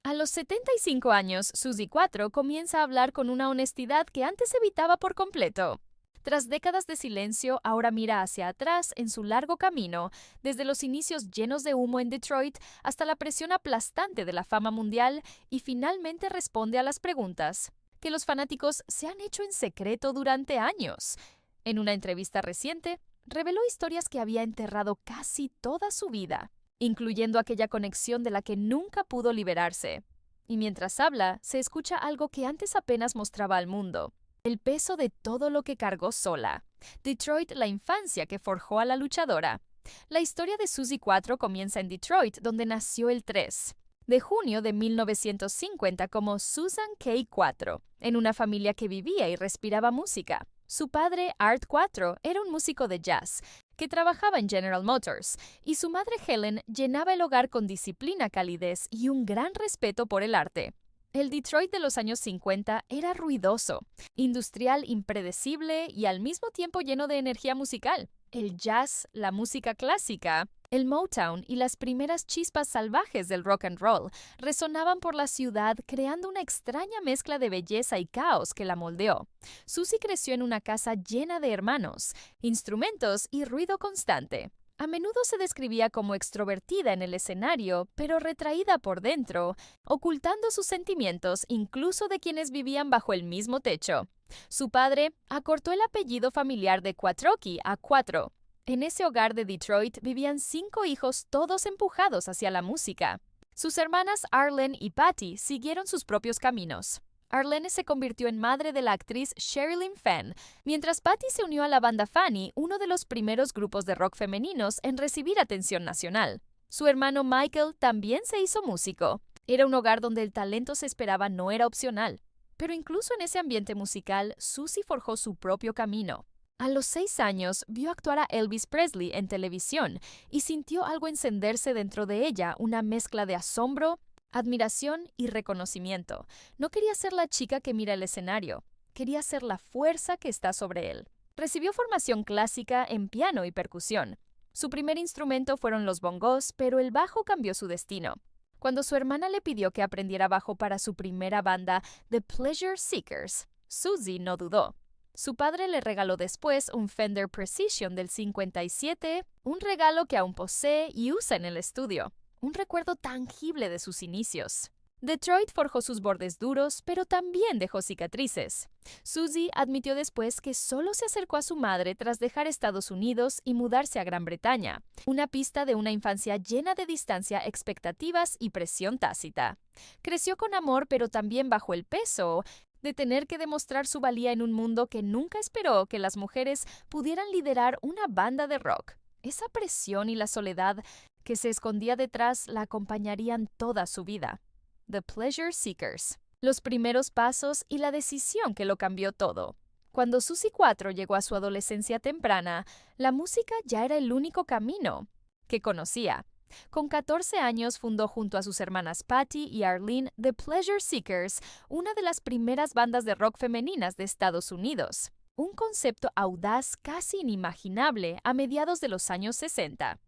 A los 75 años, Suzy 4 comienza a hablar con una honestidad que antes evitaba por completo. Tras décadas de silencio, ahora mira hacia atrás en su largo camino, desde los inicios llenos de humo en Detroit hasta la presión aplastante de la fama mundial, y finalmente responde a las preguntas que los fanáticos se han hecho en secreto durante años. En una entrevista reciente, reveló historias que había enterrado casi toda su vida, incluyendo aquella conexión de la que nunca pudo liberarse. Y mientras habla, se escucha algo que antes apenas mostraba al mundo: el peso de todo lo que cargó sola. Detroit, la infancia que forjó a la luchadora. La historia de Suzy 4 comienza en Detroit, donde nació el 3 de junio de 1950 como Susan K. 4, en una familia que vivía y respiraba música. Su padre, Art 4, era un músico de jazz que trabajaba en General Motors, y su madre Helen llenaba el hogar con disciplina, calidez y un gran respeto por el arte. El Detroit de los años 50 era ruidoso, industrial, impredecible y al mismo tiempo lleno de energía musical. El jazz, la música clásica, el Motown y las primeras chispas salvajes del rock and roll resonaban por la ciudad, creando una extraña mezcla de belleza y caos que la moldeó. Suzy creció en una casa llena de hermanos, instrumentos y ruido constante. A menudo se describía como extrovertida en el escenario, pero retraída por dentro, ocultando sus sentimientos incluso de quienes vivían bajo el mismo techo. Su padre acortó el apellido familiar de Quattrocchi a 4. En ese hogar de Detroit vivían 5 hijos, todos empujados hacia la música. Sus hermanas Arlene y Patty siguieron sus propios caminos. Arlene se convirtió en madre de la actriz Sherilyn Fenn, mientras Patty se unió a la banda Fanny, uno de los primeros grupos de rock femeninos en recibir atención nacional. Su hermano Michael también se hizo músico. Era un hogar donde el talento se esperaba, no era opcional. Pero incluso en ese ambiente musical, Suzy forjó su propio camino. A los 6 años, vio actuar a Elvis Presley en televisión y sintió algo encenderse dentro de ella, una mezcla de asombro, admiración y reconocimiento. No quería ser la chica que mira el escenario, quería ser la fuerza que está sobre él. Recibió formación clásica en piano y percusión. Su primer instrumento fueron los bongos, pero el bajo cambió su destino. Cuando su hermana le pidió que aprendiera bajo para su primera banda, The Pleasure Seekers, Suzy no dudó. Su padre le regaló después un Fender Precision del 57, un regalo que aún posee y usa en el estudio. Un recuerdo tangible de sus inicios. Detroit forjó sus bordes duros, pero también dejó cicatrices. Suzy admitió después que solo se acercó a su madre tras dejar Estados Unidos y mudarse a Gran Bretaña, una pista de una infancia llena de distancia, expectativas y presión tácita. Creció con amor, pero también bajo el peso de tener que demostrar su valía en un mundo que nunca esperó que las mujeres pudieran liderar una banda de rock. Esa presión y la soledad que se escondía detrás la acompañarían toda su vida. The Pleasure Seekers. Los primeros pasos y la decisión que lo cambió todo. Cuando Suzy 4 llegó a su adolescencia temprana, la música ya era el único camino que conocía. Con 14 años fundó junto a sus hermanas Patty y Arlene The Pleasure Seekers, una de las primeras bandas de rock femeninas de Estados Unidos. Un concepto audaz, casi inimaginable a mediados de los años 60.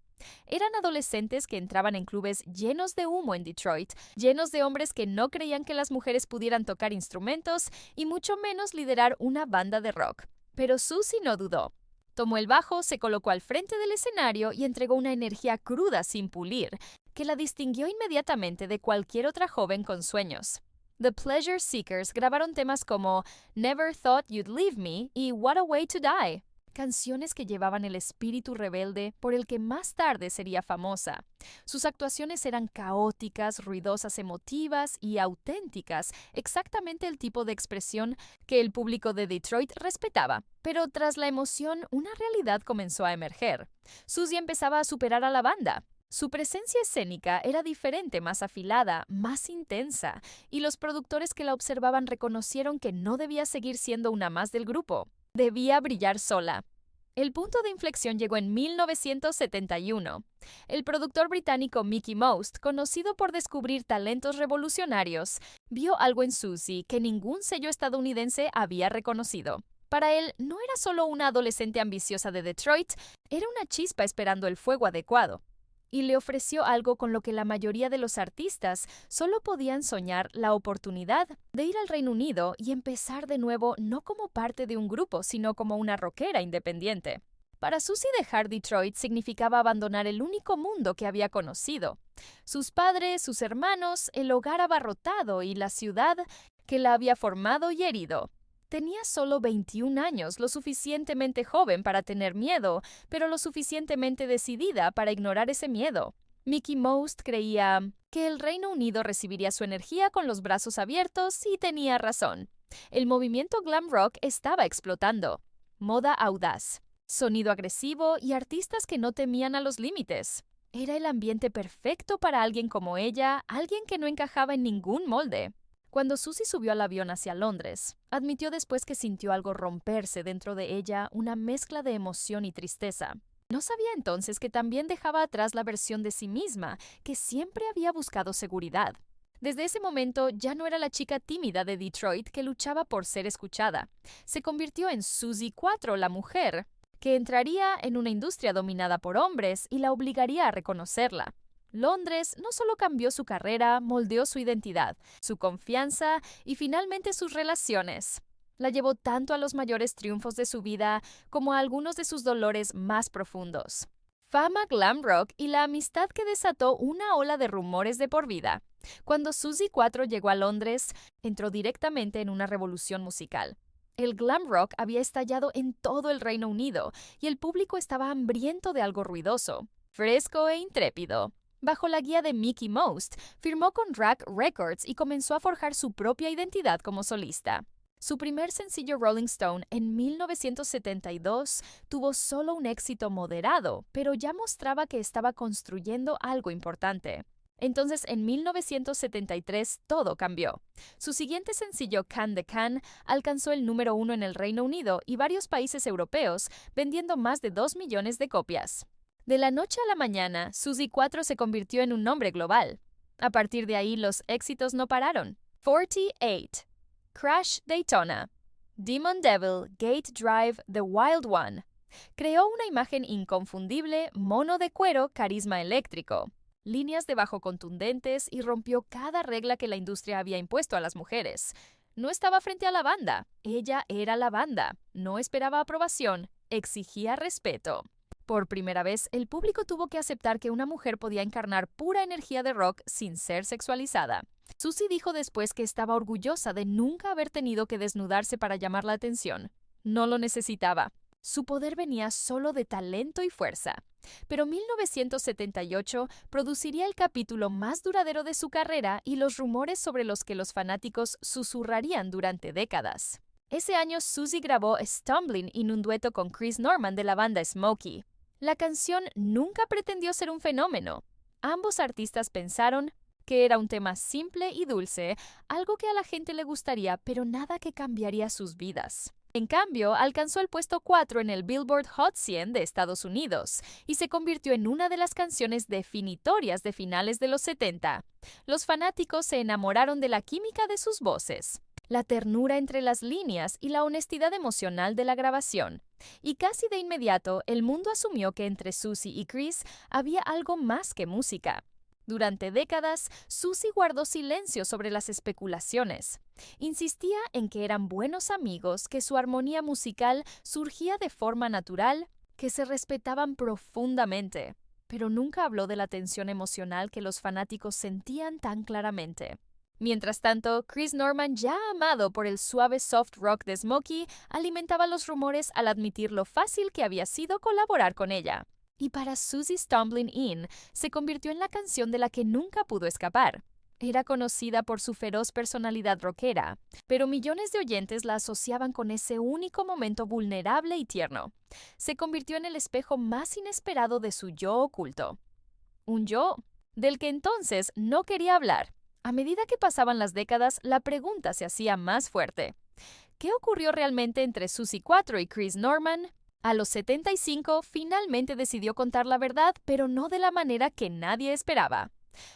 Eran adolescentes que entraban en clubes llenos de humo en Detroit, llenos de hombres que no creían que las mujeres pudieran tocar instrumentos y mucho menos liderar una banda de rock. Pero Suzy no dudó. Tomó el bajo, se colocó al frente del escenario y entregó una energía cruda sin pulir, que la distinguió inmediatamente de cualquier otra joven con sueños. The Pleasure Seekers grabaron temas como Never Thought You'd Leave Me y What a Way to Die. Canciones que llevaban el espíritu rebelde por el que más tarde sería famosa. Sus actuaciones eran caóticas, ruidosas, emotivas y auténticas, exactamente el tipo de expresión que el público de Detroit respetaba. Pero tras la emoción, una realidad comenzó a emerger. Suzy empezaba a superar a la banda. Su presencia escénica era diferente, más afilada, más intensa, y los productores que la observaban reconocieron que no debía seguir siendo una más del grupo. Debía brillar sola. El punto de inflexión llegó en 1971. El productor británico Mickey Most, conocido por descubrir talentos revolucionarios, vio algo en Suzy que ningún sello estadounidense había reconocido. Para él, no era solo una adolescente ambiciosa de Detroit, era una chispa esperando el fuego adecuado. y le ofreció algo con lo que la mayoría de los artistas solo podían soñar: la oportunidad de ir al Reino Unido y empezar de nuevo, no como parte de un grupo, sino como una rockera independiente. Para Susie, dejar Detroit significaba abandonar el único mundo que había conocido: sus padres, sus hermanos, el hogar abarrotado y la ciudad que la había formado y herido. Tenía solo 21 años, lo suficientemente joven para tener miedo, pero lo suficientemente decidida para ignorar ese miedo. Mickie Most creía que el Reino Unido recibiría su energía con los brazos abiertos, y tenía razón. El movimiento glam rock estaba explotando. Moda audaz, sonido agresivo y artistas que no temían a los límites. Era el ambiente perfecto para alguien como ella, alguien que no encajaba en ningún molde. Cuando Susie subió al avión hacia Londres, admitió después que sintió algo romperse dentro de ella, una mezcla de emoción y tristeza. No sabía entonces que también dejaba atrás la versión de sí misma que siempre había buscado seguridad. Desde ese momento ya no era la chica tímida de Detroit que luchaba por ser escuchada. Se convirtió en Susie 4, la mujer, que entraría en una industria dominada por hombres y la obligaría a reconocerla. Londres no solo cambió su carrera, moldeó su identidad, su confianza y finalmente sus relaciones. La llevó tanto a los mayores triunfos de su vida como a algunos de sus dolores más profundos. Fama, glam rock y la amistad que desató una ola de rumores de por vida. Cuando Susie 4 llegó a Londres, entró directamente en una revolución musical. El glam rock había estallado en todo el Reino Unido y el público estaba hambriento de algo ruidoso, fresco e intrépido. Bajo la guía de Mickie Most, firmó con Rak Records y comenzó a forjar su propia identidad como solista. Su primer sencillo, Rolling Stone, en 1972, tuvo solo un éxito moderado, pero ya mostraba que estaba construyendo algo importante. Entonces, en 1973, todo cambió. Su siguiente sencillo, Can de Can, alcanzó el número 1 en el Reino Unido y varios países europeos, vendiendo más de 2 millones de copias. De la noche a la mañana, Susie 4 se convirtió en un nombre global. A partir de ahí, los éxitos no pararon. 48, Crash Daytona, Demon Devil, Gate Drive, The Wild One. Creó una imagen inconfundible, mono de cuero, carisma eléctrico, líneas de bajo contundentes y rompió cada regla que la industria había impuesto a las mujeres. No estaba frente a la banda, ella era la banda. No esperaba aprobación, exigía respeto. Por primera vez, el público tuvo que aceptar que una mujer podía encarnar pura energía de rock sin ser sexualizada. Susie dijo después que estaba orgullosa de nunca haber tenido que desnudarse para llamar la atención. No lo necesitaba. Su poder venía solo de talento y fuerza. Pero 1978 produciría el capítulo más duradero de su carrera y los rumores sobre los que los fanáticos susurrarían durante décadas. Ese año, Susie grabó Stumbling en un dueto con Chris Norman de la banda Smokey. La canción nunca pretendió ser un fenómeno. Ambos artistas pensaron que era un tema simple y dulce, algo que a la gente le gustaría, pero nada que cambiaría sus vidas. En cambio, alcanzó el puesto 4 en el Billboard Hot 100 de Estados Unidos y se convirtió en una de las canciones definitorias de finales de los 70. Los fanáticos se enamoraron de la química de sus voces, la ternura entre las líneas y la honestidad emocional de la grabación. Y casi de inmediato, el mundo asumió que entre Susie y Chris había algo más que música. Durante décadas, Susie guardó silencio sobre las especulaciones. Insistía en que eran buenos amigos, que su armonía musical surgía de forma natural, que se respetaban profundamente. Pero nunca habló de la tensión emocional que los fanáticos sentían tan claramente. Mientras tanto, Chris Norman, ya amado por el suave soft rock de Smokey, alimentaba los rumores al admitir lo fácil que había sido colaborar con ella. Y para Susie, Stumbling In se convirtió en la canción de la que nunca pudo escapar. Era conocida por su feroz personalidad rockera, pero millones de oyentes la asociaban con ese único momento vulnerable y tierno. Se convirtió en el espejo más inesperado de su yo oculto. Un yo del que entonces no quería hablar. A medida que pasaban las décadas, la pregunta se hacía más fuerte. ¿Qué ocurrió realmente entre Susie 4 y Chris Norman? A los 75, finalmente decidió contar la verdad, pero no de la manera que nadie esperaba.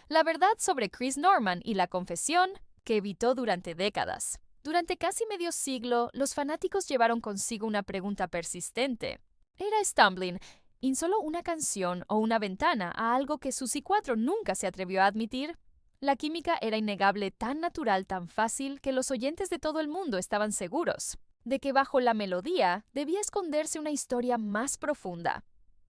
La verdad sobre Chris Norman y la confesión que evitó durante décadas. Durante casi medio siglo, los fanáticos llevaron consigo una pregunta persistente. ¿Era Stumbling Y solo una canción o una ventana a algo que Suzy 4 nunca se atrevió a admitir. La química era innegable, tan natural, tan fácil, que los oyentes de todo el mundo estaban seguros de que bajo la melodía debía esconderse una historia más profunda.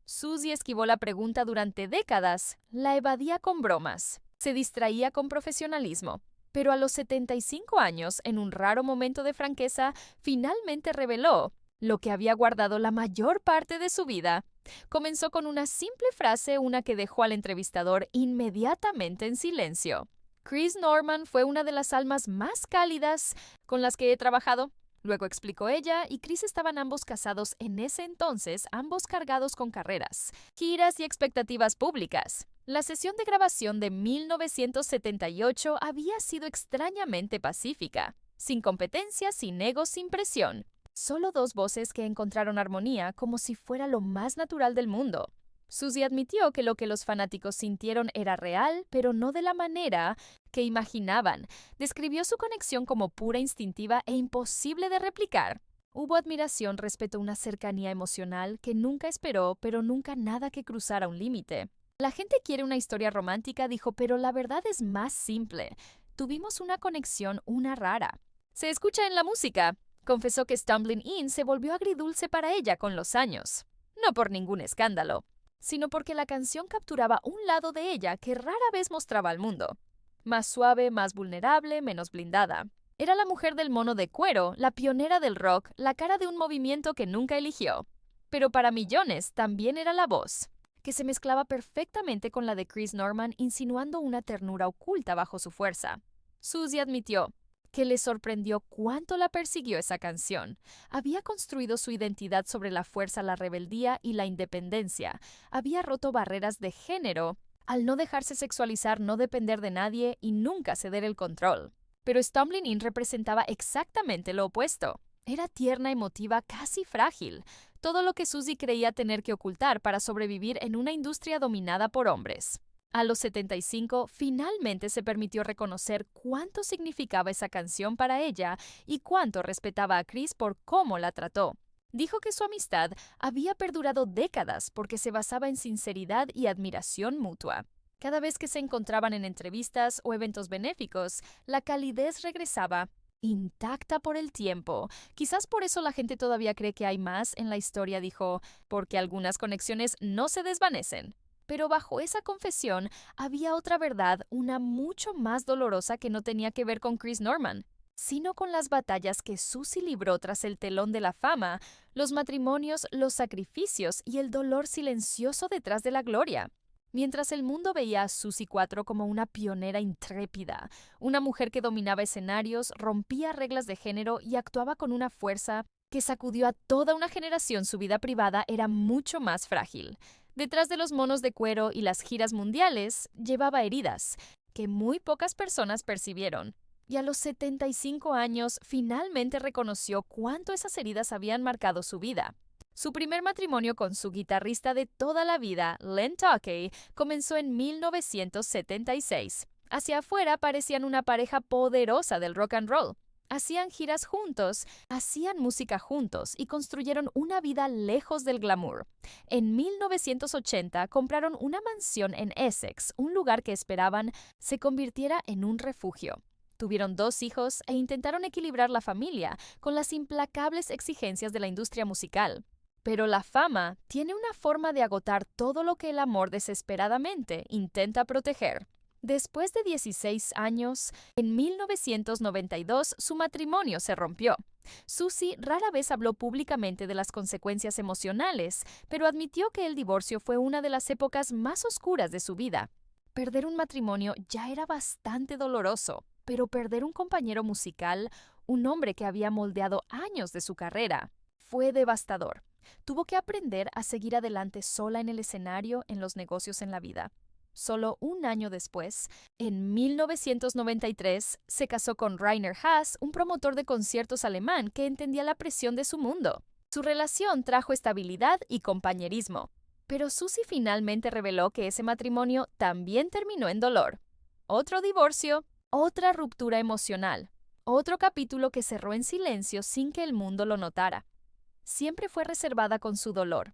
Suzy esquivó la pregunta durante décadas, la evadía con bromas, se distraía con profesionalismo, pero a los 75 años, en un raro momento de franqueza, finalmente reveló lo que había guardado la mayor parte de su vida. Comenzó con una simple frase, una que dejó al entrevistador inmediatamente en silencio. Chris Norman fue una de las almas más cálidas con las que he trabajado. Luego explicó ella, y Chris estaban ambos casados en ese entonces, ambos cargados con carreras, giras y expectativas públicas. La sesión de grabación de 1978 había sido extrañamente pacífica, sin competencia, sin egos, sin presión. Solo dos voces que encontraron armonía como si fuera lo más natural del mundo. Suzy admitió que lo que los fanáticos sintieron era real, pero no de la manera que imaginaban. Describió su conexión como pura, instintiva e imposible de replicar. Hubo admiración, respeto, una cercanía emocional que nunca esperó, pero nunca nada que cruzara un límite. La gente quiere una historia romántica, dijo, pero la verdad es más simple. Tuvimos una conexión, una rara. Se escucha en la música. Confesó que Stumbling In se volvió agridulce para ella con los años. No por ningún escándalo, sino porque la canción capturaba un lado de ella que rara vez mostraba al mundo. Más suave, más vulnerable, menos blindada. Era la mujer del mono de cuero, la pionera del rock, la cara de un movimiento que nunca eligió. Pero para millones también era la voz, que se mezclaba perfectamente con la de Chris Norman, insinuando una ternura oculta bajo su fuerza. Suzy admitió que le sorprendió cuánto la persiguió esa canción. Había construido su identidad sobre la fuerza, la rebeldía y la independencia. Había roto barreras de género al no dejarse sexualizar, no depender de nadie y nunca ceder el control. Pero Stumbling In representaba exactamente lo opuesto. Era tierna, emotiva, casi frágil. Todo lo que Suzy creía tener que ocultar para sobrevivir en una industria dominada por hombres. A los 75, finalmente se permitió reconocer cuánto significaba esa canción para ella y cuánto respetaba a Chris por cómo la trató. Dijo que su amistad había perdurado décadas porque se basaba en sinceridad y admiración mutua. Cada vez que se encontraban en entrevistas o eventos benéficos, la calidez regresaba, intacta por el tiempo. Quizás por eso la gente todavía cree que hay más en la historia, dijo, porque algunas conexiones no se desvanecen. Pero bajo esa confesión había otra verdad, una mucho más dolorosa, que no tenía que ver con Chris Norman, sino con las batallas que Suzy libró tras el telón de la fama, los matrimonios, los sacrificios y el dolor silencioso detrás de la gloria. Mientras el mundo veía a Suzy 4 como una pionera intrépida, una mujer que dominaba escenarios, rompía reglas de género y actuaba con una fuerza que sacudió a toda una generación, su vida privada era mucho más frágil. Detrás de los monos de cuero y las giras mundiales, llevaba heridas que muy pocas personas percibieron. Y a los 75 años, finalmente reconoció cuánto esas heridas habían marcado su vida. Su primer matrimonio con su guitarrista de toda la vida, Len Takei, comenzó en 1976. Hacia afuera parecían una pareja poderosa del rock and roll. Hacían giras juntos, hacían música juntos y construyeron una vida lejos del glamour. En 1980 compraron una mansión en Essex, un lugar que esperaban se convirtiera en un refugio. Tuvieron 2 hijos e intentaron equilibrar la familia con las implacables exigencias de la industria musical. Pero la fama tiene una forma de agotar todo lo que el amor desesperadamente intenta proteger. Después de 16 años, en 1992 su matrimonio se rompió. Suzy rara vez habló públicamente de las consecuencias emocionales, pero admitió que el divorcio fue una de las épocas más oscuras de su vida. Perder un matrimonio ya era bastante doloroso, pero perder un compañero musical, un hombre que había moldeado años de su carrera, fue devastador. Tuvo que aprender a seguir adelante sola en el escenario, en los negocios, en la vida. Solo un año después, en 1993, se casó con Rainer Haas, un promotor de conciertos alemán que entendía la presión de su mundo. Su relación trajo estabilidad y compañerismo. Pero Suzy finalmente reveló que ese matrimonio también terminó en dolor. Otro divorcio, otra ruptura emocional, otro capítulo que cerró en silencio sin que el mundo lo notara. Siempre fue reservada con su dolor,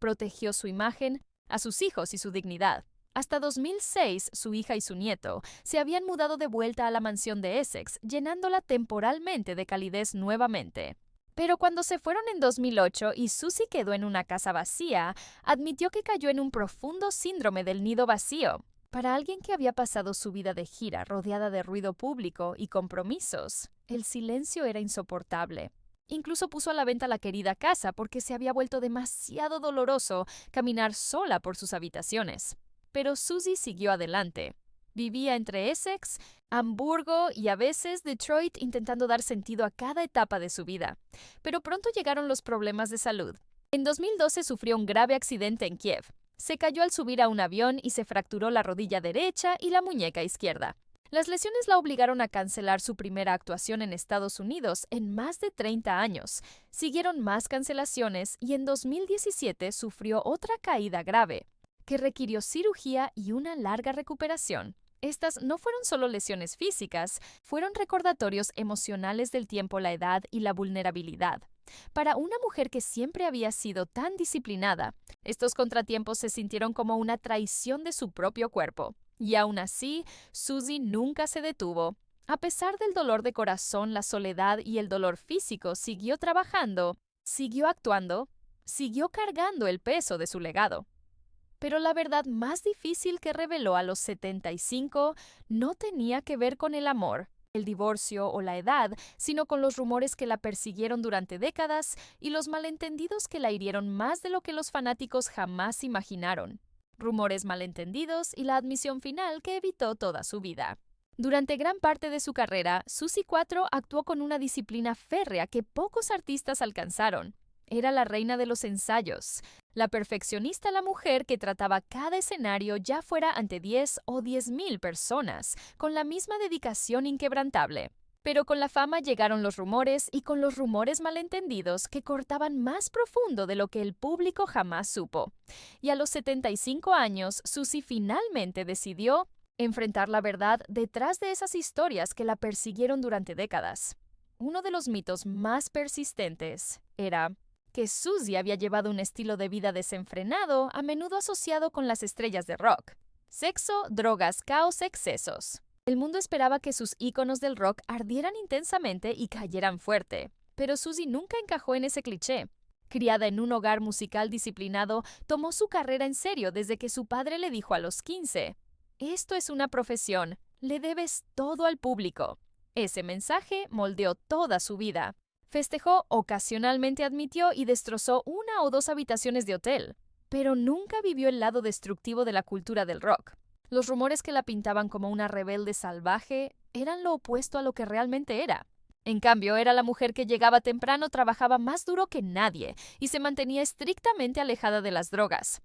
protegió su imagen, a sus hijos y su dignidad. Hasta 2006, su hija y su nieto se habían mudado de vuelta a la mansión de Essex, llenándola temporalmente de calidez nuevamente. Pero cuando se fueron en 2008 y Susie quedó en una casa vacía, admitió que cayó en un profundo síndrome del nido vacío. Para alguien que había pasado su vida de gira rodeada de ruido público y compromisos, el silencio era insoportable. Incluso puso a la venta la querida casa porque se había vuelto demasiado doloroso caminar sola por sus habitaciones. Pero Susie siguió adelante. Vivía entre Essex, Hamburgo y a veces Detroit intentando dar sentido a cada etapa de su vida. Pero pronto llegaron los problemas de salud. En 2012 sufrió un grave accidente en Kiev. Se cayó al subir a un avión y se fracturó la rodilla derecha y la muñeca izquierda. Las lesiones la obligaron a cancelar su primera actuación en Estados Unidos en más de 30 años. Siguieron más cancelaciones y en 2017 sufrió otra caída grave, que requirió cirugía y una larga recuperación. Estas no fueron solo lesiones físicas, fueron recordatorios emocionales del tiempo, la edad y la vulnerabilidad. Para una mujer que siempre había sido tan disciplinada, estos contratiempos se sintieron como una traición de su propio cuerpo. Y aún así, Susie nunca se detuvo. A pesar del dolor de corazón, la soledad y el dolor físico, siguió trabajando, siguió actuando, siguió cargando el peso de su legado. Pero la verdad más difícil que reveló a los 75 no tenía que ver con el amor, el divorcio o la edad, sino con los rumores que la persiguieron durante décadas y los malentendidos que la hirieron más de lo que los fanáticos jamás imaginaron. Rumores malentendidos y la admisión final que evitó toda su vida. Durante gran parte de su carrera, Susie 4 actuó con una disciplina férrea que pocos artistas alcanzaron. Era la reina de los ensayos, la perfeccionista, la mujer que trataba cada escenario ya fuera ante 10 o 10,000 personas, con la misma dedicación inquebrantable. Pero con la fama llegaron los rumores y con los rumores malentendidos que cortaban más profundo de lo que el público jamás supo. Y a los 75 años, Susie finalmente decidió enfrentar la verdad detrás de esas historias que la persiguieron durante décadas. Uno de los mitos más persistentes era que Susie había llevado un estilo de vida desenfrenado, a menudo asociado con las estrellas de rock. Sexo, drogas, caos, excesos. El mundo esperaba que sus íconos del rock ardieran intensamente y cayeran fuerte, pero Susie nunca encajó en ese cliché. Criada en un hogar musical disciplinado, tomó su carrera en serio desde que su padre le dijo a los 15: «Esto es una profesión, le debes todo al público». Ese mensaje moldeó toda su vida. Festejó, ocasionalmente admitió y destrozó 1 o 2 habitaciones de hotel, pero nunca vivió el lado destructivo de la cultura del rock. Los rumores que la pintaban como una rebelde salvaje eran lo opuesto a lo que realmente era. En cambio, era la mujer que llegaba temprano, trabajaba más duro que nadie y se mantenía estrictamente alejada de las drogas.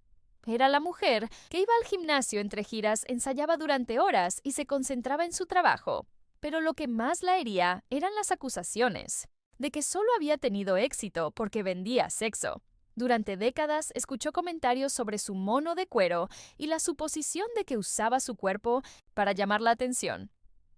Era la mujer que iba al gimnasio entre giras, ensayaba durante horas y se concentraba en su trabajo. Pero lo que más la hería eran las acusaciones de que solo había tenido éxito porque vendía sexo. Durante décadas escuchó comentarios sobre su mono de cuero y la suposición de que usaba su cuerpo para llamar la atención.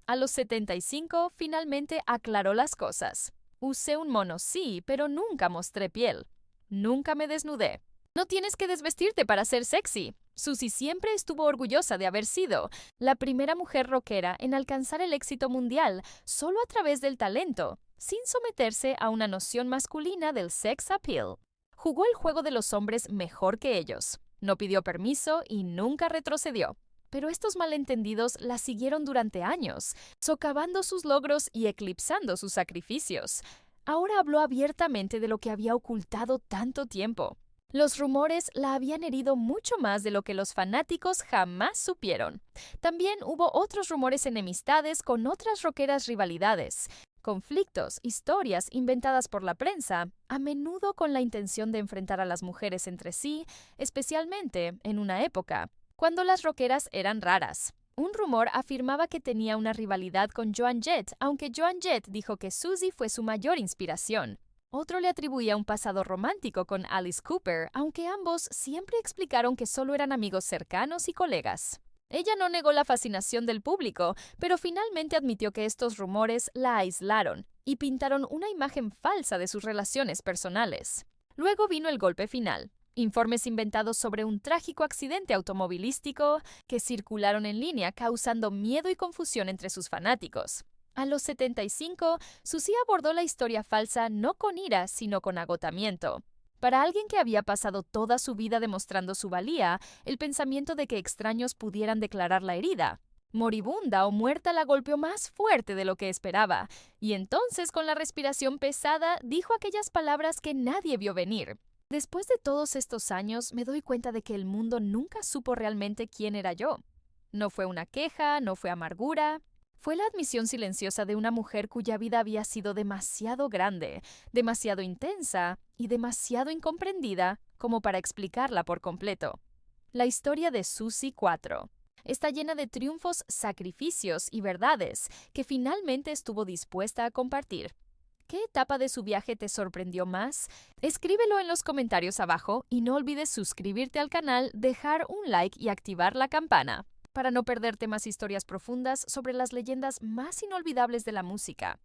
A los 75, finalmente aclaró las cosas. Usé un mono, sí, pero nunca mostré piel. Nunca me desnudé. No tienes que desvestirte para ser sexy. Susie siempre estuvo orgullosa de haber sido la primera mujer rockera en alcanzar el éxito mundial solo a través del talento, sin someterse a una noción masculina del sex appeal. Jugó el juego de los hombres mejor que ellos. No pidió permiso y nunca retrocedió. Pero estos malentendidos la siguieron durante años, socavando sus logros y eclipsando sus sacrificios. Ahora habló abiertamente de lo que había ocultado tanto tiempo. Los rumores la habían herido mucho más de lo que los fanáticos jamás supieron. También hubo otros rumores, enemistades con otras rockeras, rivalidades, conflictos, historias inventadas por la prensa, a menudo con la intención de enfrentar a las mujeres entre sí, especialmente en una época cuando las rockeras eran raras. Un rumor afirmaba que tenía una rivalidad con Joan Jett, aunque Joan Jett dijo que Susie fue su mayor inspiración. Otro le atribuía un pasado romántico con Alice Cooper, aunque ambos siempre explicaron que solo eran amigos cercanos y colegas. Ella no negó la fascinación del público, pero finalmente admitió que estos rumores la aislaron y pintaron una imagen falsa de sus relaciones personales. Luego vino el golpe final. Informes inventados sobre un trágico accidente automovilístico que circularon en línea causando miedo y confusión entre sus fanáticos. A los 75, Suzy abordó la historia falsa no con ira, sino con agotamiento. Para alguien que había pasado toda su vida demostrando su valía, el pensamiento de que extraños pudieran declararla herida, moribunda o muerta, la golpeó más fuerte de lo que esperaba, y entonces, con la respiración pesada, dijo aquellas palabras que nadie vio venir. Después de todos estos años, me doy cuenta de que el mundo nunca supo realmente quién era yo. No fue una queja, no fue amargura. Fue la admisión silenciosa de una mujer cuya vida había sido demasiado grande, demasiado intensa y demasiado incomprendida como para explicarla por completo. La historia de Suzy 4 está llena de triunfos, sacrificios y verdades que finalmente estuvo dispuesta a compartir. ¿Qué etapa de su viaje te sorprendió más? Escríbelo en los comentarios abajo y no olvides suscribirte al canal, dejar un like y activar la campana para no perderte más historias profundas sobre las leyendas más inolvidables de la música.